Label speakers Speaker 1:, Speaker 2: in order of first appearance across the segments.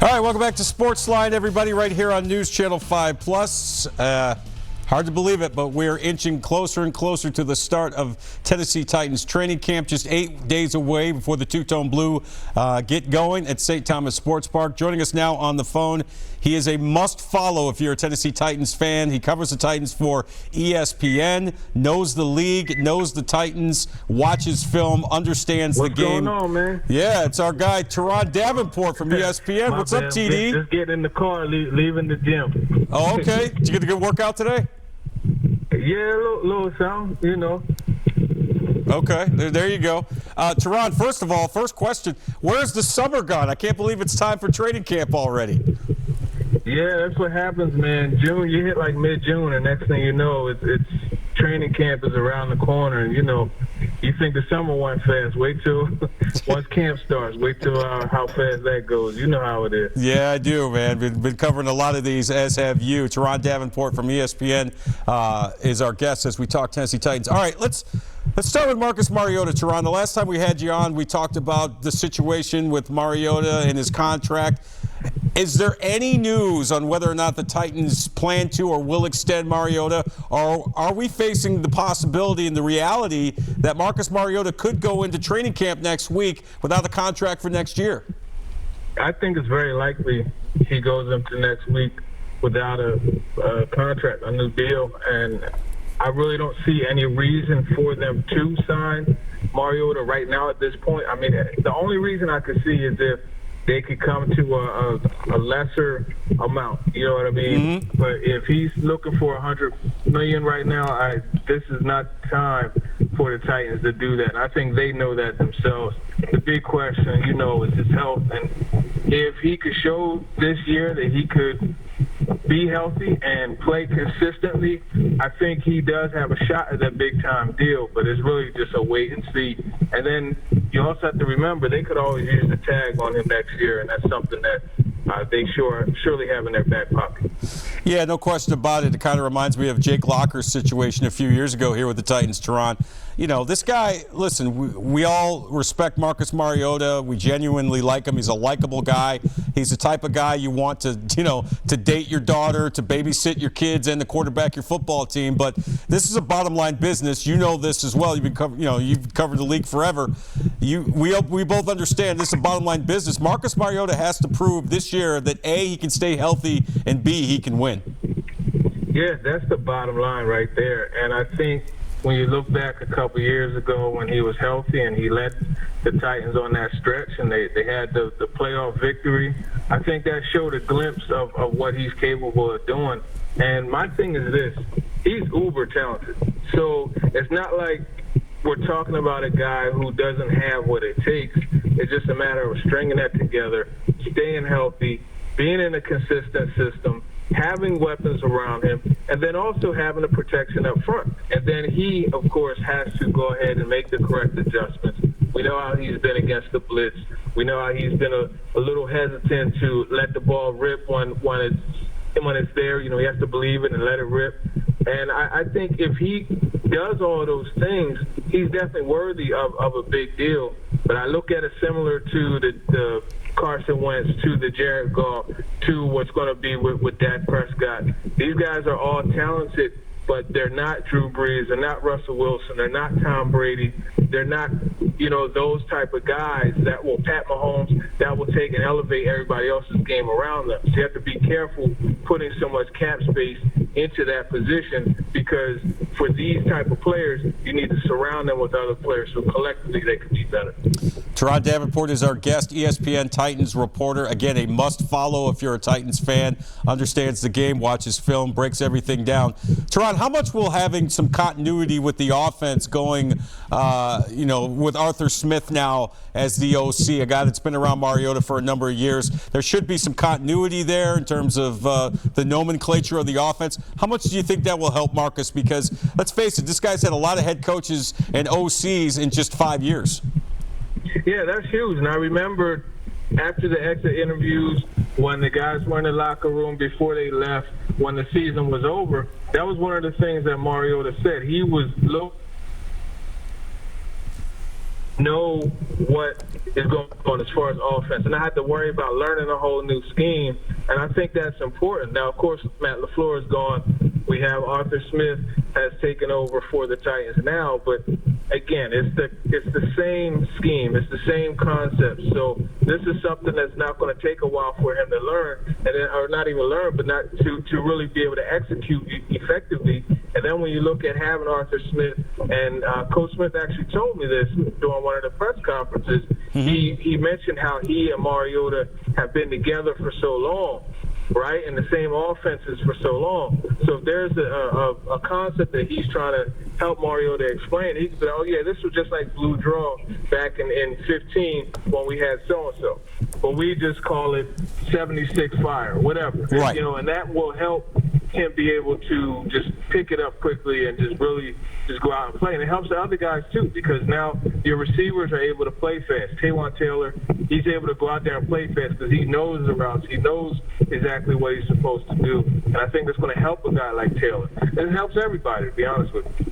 Speaker 1: All right, welcome back to SportsLine, everybody, right here on NewsChannel 5+. Hard to believe it, but we're inching closer and closer to the start of Tennessee Titans training camp, just 8 days away before the Two-Tone Blue get going at St. Thomas Sports Park. Joining us now on the phone, he is a must-follow if you're a Tennessee Titans fan. He covers the Titans for ESPN, knows the league, knows the Titans, watches film, understands the game.
Speaker 2: What's going on, man?
Speaker 1: Yeah, it's our guy, Turron Davenport from ESPN. What's up, TD?
Speaker 2: Just getting in the car, leaving the gym.
Speaker 1: Oh, okay. Did you get a good workout today?
Speaker 2: Yeah, a little sound, you know.
Speaker 1: Okay, there you go. Turron, first of all, first question, where's the summer gone? I can't believe it's time for training camp already.
Speaker 2: Yeah, that's what happens, man. June, you hit like mid-June, and next thing you know, it's training camp is around the corner, and you know, you think the summer went fast. Wait till once camp starts. Wait till how fast that goes. You know how it is.
Speaker 1: Yeah, I do, man. Been covering a lot of these, as have you. Turron Davenport from ESPN is our guest as we talk Tennessee Titans. All right, let's start with Marcus Mariota. Turron, the last time we had you on, we talked about the situation with Mariota and his contract. Is there any news on whether or not the Titans plan to or will extend Mariota, or are we facing the possibility and the reality that Marcus Mariota could go into training camp next week without a contract for next year?
Speaker 2: I think it's very likely he goes into next week without a contract, a new deal, and I really don't see any reason for them to sign Mariota right now at this point. I mean, the only reason I could see is if they could come to a lesser amount, you know what I mean? Mm-hmm. But if he's looking for $100 million right now, this is not time for the Titans to do that. And I think they know that themselves. The big question, you know, is his health. And if he could show this year that he could be healthy and play consistently, I think he does have a shot at that big-time deal, but it's really just a wait and see. And then you also have to remember they could always use the tag on him next year, and that's something that they surely have in their back pocket.
Speaker 1: Yeah, no question about it. It kind of reminds me of Jake Locker's situation a few years ago here with the Titans, Turron. You know, this guy, listen, we all respect Marcus Mariota. We genuinely like him. He's a likable guy. He's the type of guy you want to, you know, to date your daughter, to babysit your kids, and to quarterback your football team. But this is a bottom line business. You know this as well. You've covered the league forever. We both understand this is a bottom line business. Marcus Mariota has to prove this year that A, he can stay healthy, and B, he can win.
Speaker 2: Yeah, that's the bottom line right there. And I think when you look back a couple years ago when he was healthy and he led the Titans on that stretch and they had the playoff victory, I think that showed a glimpse of what he's capable of doing. And my thing is this, he's uber talented. So it's not like we're talking about a guy who doesn't have what it takes. It's just a matter of stringing that together, staying healthy, being in a consistent system, having weapons around him, and then also having the protection up front. And then he, of course, has to go ahead and make the correct adjustments. We know how he's been against the blitz. We know how he's been a little hesitant to let the ball rip when it's there. You know, he has to believe it and let it rip. And I think if he does all those things, he's definitely worthy of a big deal. But I look at it similar to the Carson Wentz, to the Jared Goff, to what's going to be with Dak Prescott. These guys are all talented, but they're not Drew Brees, they're not Russell Wilson, they're not Tom Brady, they're not, you know, those type of guys that will Pat Mahomes, that will take and elevate everybody else's game around them. So you have to be careful putting so much cap space into that position, because for these type of players, you need to surround them with other players so collectively they can be better.
Speaker 1: Turron Davenport is our guest, ESPN Titans reporter. Again, a must-follow if you're a Titans fan, understands the game, watches film, breaks everything down. Turron, how much will having some continuity with the offense going, with Arthur Smith now as the OC, a guy that's been around Mariota for a number of years, there should be some continuity there in terms of the nomenclature of the offense. How much do you think that will help Marcus? Because, let's face it, this guy's had a lot of head coaches and OCs in just 5 years.
Speaker 2: Yeah, that's huge. And I remember after the exit interviews, when the guys were in the locker room before they left, when the season was over, that was one of the things that Mariota said. He was low. know what is going on as far as offense, and I had to worry about learning a whole new scheme, and I think that's important. Now, of course, Matt LaFleur is gone. We have Arthur Smith has taken over for the Titans now, but again, it's the same scheme, it's the same concept. So this is something that's not going to take a while for him to learn, or not even learn, but not to really be able to execute effectively. And then when you look at having Arthur Smith, and Coach Smith actually told me this during one of the press conferences, he mentioned how he and Mariota have been together for so long, right, and the same offenses for so long. So if there's a concept that he's trying to help Mariota explain, he can say, oh, yeah, this was just like Blue Draw back in 15 when we had so-and-so. But we just call it 76 Fire, whatever.
Speaker 1: Right.
Speaker 2: You know, and that will help him be able to just pick it up quickly and just really just go out and play. And it helps the other guys, too, because now your receivers are able to play fast. Taywan Taylor, he's able to go out there and play fast because he knows the routes. He knows exactly what he's supposed to do. And I think that's going to help a guy like Taylor. And it helps everybody, to be honest with you.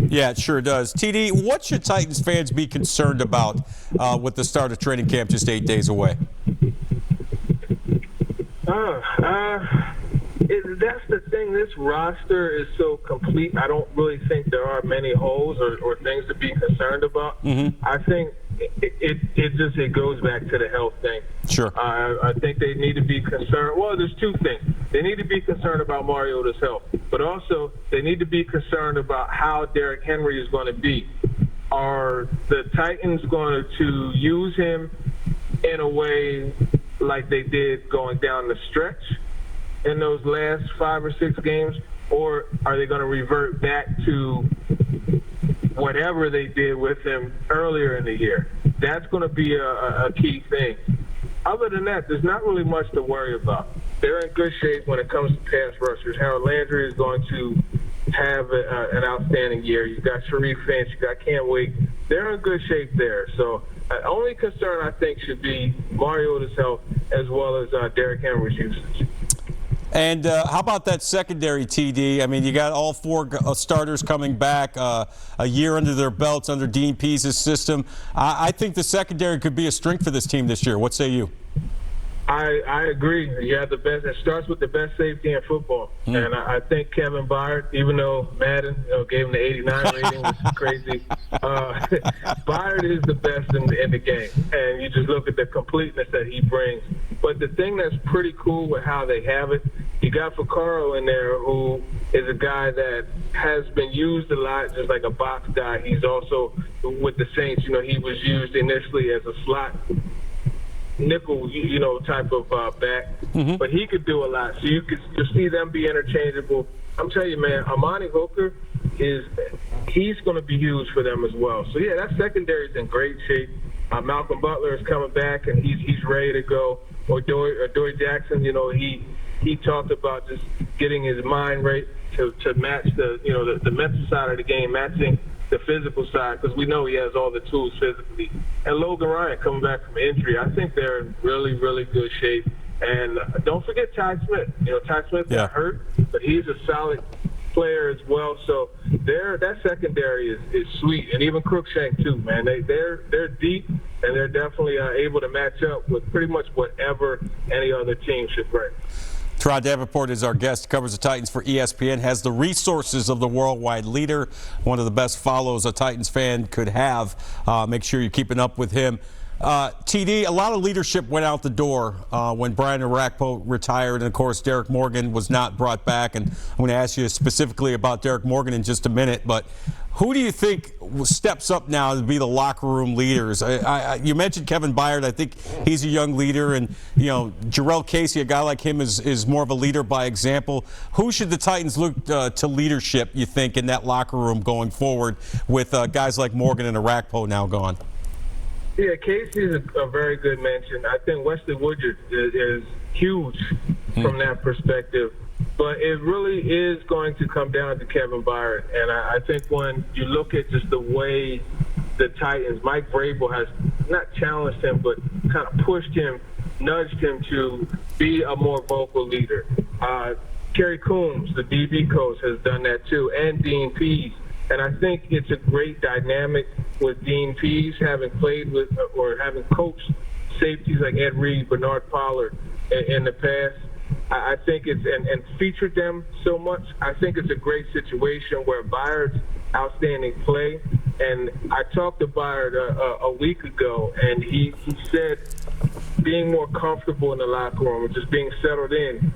Speaker 1: Yeah, it sure does. TD, what should Titans fans be concerned about with the start of training camp just 8 days away?
Speaker 2: That's the thing. This roster is so complete. I don't really think there are many holes or things to be concerned about. I think it goes back to the health thing.
Speaker 1: Sure.
Speaker 2: I think they need to be concerned. Well, there's two things. They need to be concerned about Mariota's health, but also they need to be concerned about how Derrick Henry is going to be. Are the Titans going to use him in a way like they did going down the stretch in those last 5 or 6 games, or are they going to revert back to whatever they did with him earlier in the year? That's going to be a key thing. Other than that, there's not really much to worry about. They're in good shape when it comes to pass rushers. Harold Landry is going to have an outstanding year. You've got Sharif Finch. You got Cam Wake. They're in good shape there. So the only concern, I think, should be Mariota's health as well as Derrick Henry's usage.
Speaker 1: And how about that secondary, TD? I mean, you got all 4 starters coming back, a year under their belts under Dean Pease's system. I think the secondary could be a strength for this team this year. What say you?
Speaker 2: I agree. You have the best. It starts with the best safety in football, and I think Kevin Byard, even though Madden gave him the 89 rating, which is crazy, Byard is the best in the game, and you just look at the completeness that he brings. But the thing that's pretty cool with how they have it, you got Vaccaro in there, who is a guy that has been used a lot, just like a box guy. He's also with the Saints. He was used initially as a slot nickel, type of back, but he could do a lot. So you'll see them be interchangeable. I'm telling you, man, Amani Hooker he's going to be huge for them as well. So yeah, that secondary is in great shape. Malcolm Butler is coming back and he's ready to go. Or Dory Jackson, he talked about just getting his mind right to match the mental side of the game, matching the physical side, because we know he has all the tools physically. And Logan Ryan coming back from injury, I think they're in really, really good shape. And don't forget Ty Smith. Ty Smith got hurt, but he's a solid player as well. So that secondary is sweet. And even Crookshank too, man. They're deep, and they're definitely able to match up with pretty much whatever any other team should bring.
Speaker 1: Turron Davenport is our guest, covers the Titans for ESPN, has the resources of the worldwide leader, one of the best follows a Titans fan could have. Make sure you're keeping up with him. TD, a lot of leadership went out the door when Brian Orakpo retired, and of course Derek Morgan was not brought back. And I'm going to ask you specifically about Derek Morgan in just a minute, but who do you think steps up now to be the locker room leaders? You mentioned Kevin Byard. I think he's a young leader, and Jarrell Casey, a guy like him, is more of a leader by example. Who should the Titans look to leadership, you think, in that locker room going forward with guys like Morgan and Orakpo now gone?
Speaker 2: Yeah, Casey's a very good mention. I think Wesley Woodyard is huge from that perspective. But it really is going to come down to Kevin Byard. And I think when you look at just the way the Titans, Mike Vrabel has not challenged him, but kind of pushed him, nudged him to be a more vocal leader. Kerry Coombs, the DB coach, has done that too, and Dean Pease. And I think it's a great dynamic with Dean Pease, having played with or having coached safeties like Ed Reed, Bernard Pollard in the past. I think it's and featured them so much. I think it's a great situation where Byard's outstanding play. And I talked to Byard a week ago, and he said being more comfortable in the locker room and just being settled in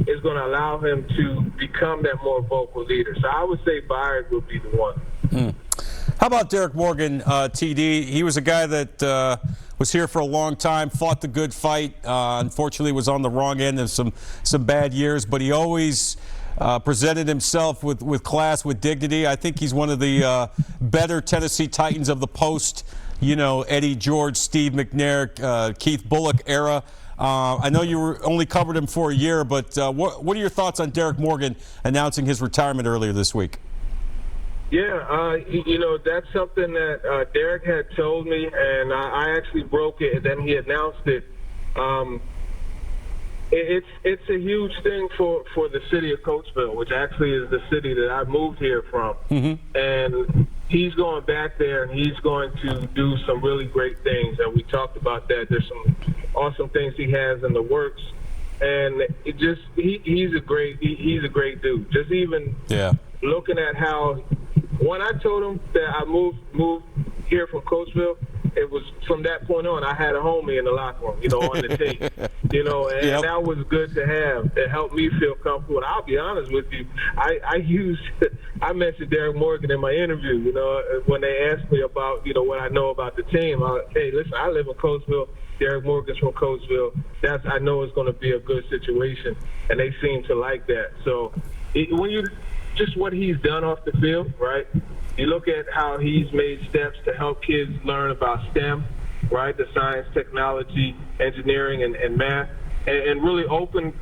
Speaker 2: is going to allow him to become that more vocal leader. So I would say Byard would be the one.
Speaker 1: How about Derek Morgan, TD? He was a guy that was here for a long time, fought the good fight. Unfortunately, was on the wrong end of some bad years, but he always presented himself with class, with dignity. I think he's one of the better Tennessee Titans of the post, Eddie George, Steve McNair, Keith Bullock era. I know you only covered him for a year, but what are your thoughts on Derek Morgan announcing his retirement earlier this week?
Speaker 2: Yeah, that's something that Derek had told me, and I actually broke it, and then he announced it. It's a huge thing for the city of Coatesville, which actually is the city that I moved here from. Mm-hmm. And he's going back there, and he's going to do some really great things, and we talked about that. There's some awesome things he has in the works. And he's a great dude. Just even looking at how, when I told him that I moved here from Coatesville, it was from that point on, I had a homie in the locker room, on the tape, and that was good to have. It helped me feel comfortable. And I'll be honest with you, I mentioned Derek Morgan in my interview, when they asked me about, what I know about the team. Hey, listen, I live in Coatesville. Derek Morgan's from Coatesville. I know it's going to be a good situation, and they seem to like that. So when you just what he's done off the field, right? You look at how he's made steps to help kids learn about STEM, right? The science, technology, engineering, and math, and really opening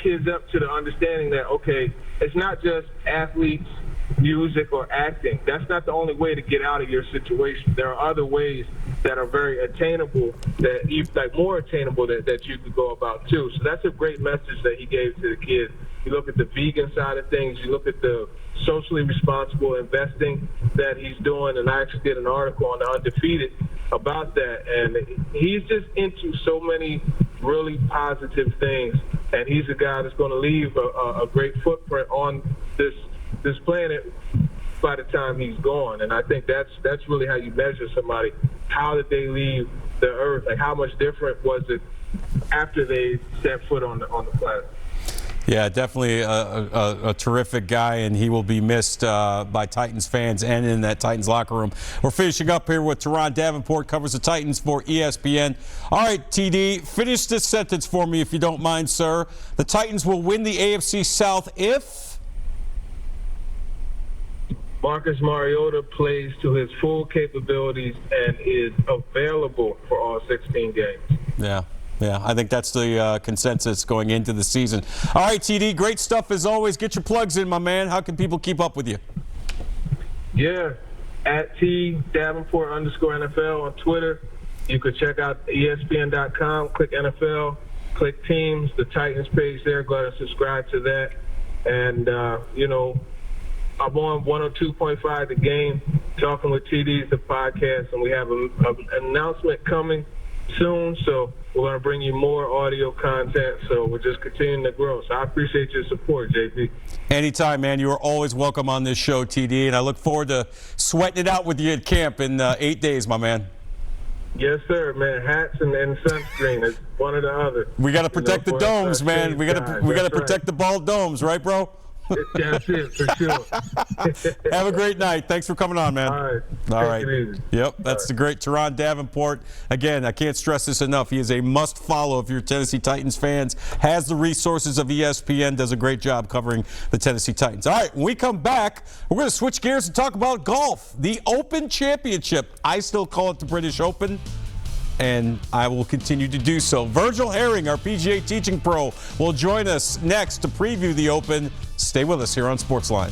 Speaker 2: kids up to the understanding that, okay, it's not just athletes, music, or acting. That's not the only way to get out of your situation. There are other ways that are very attainable, more attainable that you could go about too. So that's a great message that he gave to the kids. You look at the vegan side of things, you look at the socially responsible investing that he's doing, and I actually did an article on the Undefeated about that, and he's just into so many really positive things, and he's a guy that's going to leave a great footprint on this planet by the time he's gone. And I think that's really how you measure somebody. How did they leave the earth? Like, how much different was it after they set foot on the planet?
Speaker 1: Yeah, definitely a terrific guy, and he will be missed by Titans fans and in that Titans locker room. We're finishing up here with Turron Davenport, covers the Titans for ESPN. All right, TD, finish this sentence for me if you don't mind, sir. The Titans will win the AFC South if
Speaker 2: Marcus Mariota plays to his full capabilities and is available for all 16 games.
Speaker 1: Yeah, I think that's the consensus going into the season. All right, TD, great stuff as always. Get your plugs in, my man. How can people keep up with you?
Speaker 2: Yeah, at @Davenport_NFL on Twitter. You could check out ESPN.com, click NFL, click teams, the Titans page there. Go ahead and subscribe to that. And, I'm on 102.5 The Game, Talking with TD's the podcast, and we have an announcement coming soon, so we're going to bring you more audio content, so we're just continuing to grow. So I appreciate your support, JP.
Speaker 1: Anytime, man. You are always welcome on this show, TD, and I look forward to sweating it out with you at camp in 8 days, my man.
Speaker 2: Yes, sir, man. Hats and sunscreen. It's one or the other.
Speaker 1: We got to protect the domes, man. We got to protect the bald domes, right, bro?
Speaker 2: That's it, for sure.
Speaker 1: Have a great night. Thanks for coming on, man.
Speaker 2: All right. Take it easy.
Speaker 1: Yep, that's the great Turron Davenport. Again, I can't stress this enough. He is a must-follow if you're Tennessee Titans fans. Has the resources of ESPN. Does a great job covering the Tennessee Titans. All right, when we come back, we're going to switch gears and talk about golf. The Open Championship. I still call it the British Open, and I will continue to do so. Virgil Herring, our PGA teaching pro, will join us next to preview the Open. Stay with us here on SportsLine.